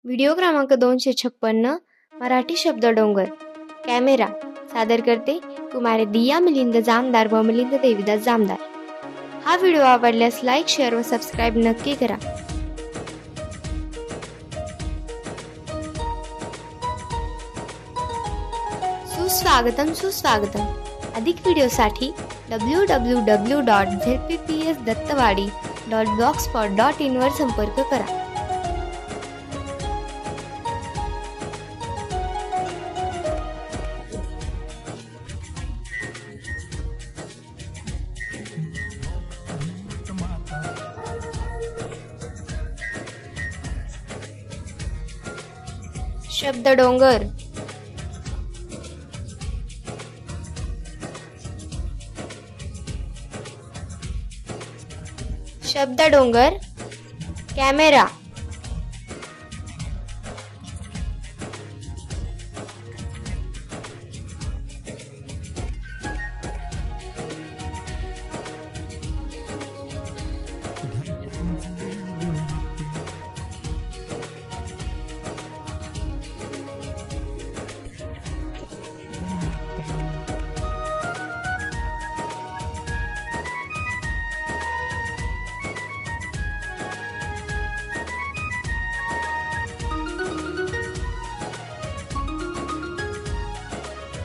Video क्रमांक 256 मराठी शब्द डोंगर कॅमेरा सादर करते कुमारी दिया मिलिंद जामदार व मिलिंद देवीदास जामदार। हा व्हिडिओ आवडल्यास लाईक शेअर व सबस्क्राईब नक्की करा। सुस्वागतम। अधिक व्हिडिओसाठी www.zppsdattawadi.blogspot.in वर संपर्क करा। शब्द डोंगर, शब्द डोंगर कॅमेरा,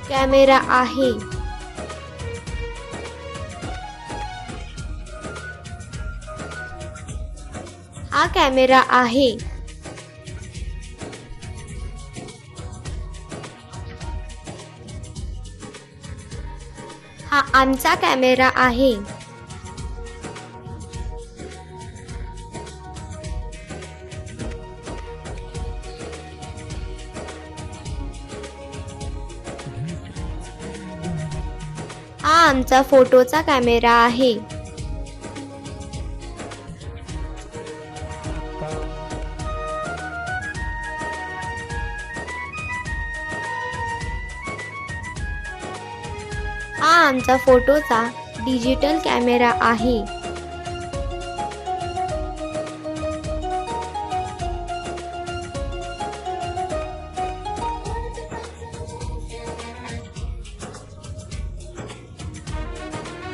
कॅमेरा आहे। हा कॅमेरा आहे। हा आमचा कॅमेरा आहे। हा आमचा फोटोचा कॅमेरा आहे। हा आमचा फोटोचा डिजिटल कॅमेरा आहे।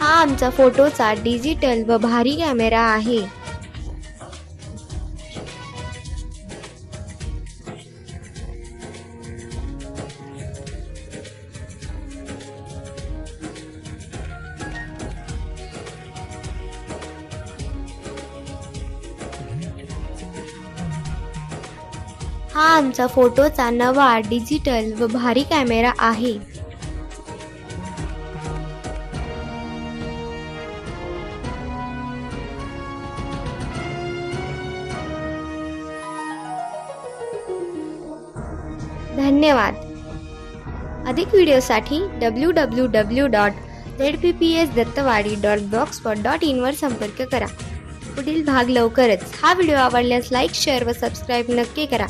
हा आमचा फोटोचा डिजिटल व भारी कॅमेरा आहे। हा आमचा फोटोचा नवा डिजिटल व भारी कॅमेरा आहे। धन्यवाद। अधिक व्हिडिओसाठी www.zppsdattawadi.blogspot.in वर संपर्क करा। पुढील भाग लवकरच। हा व्हिडिओ आवडल्यास लाईक शेअर व सबस्क्राईब नक्की करा।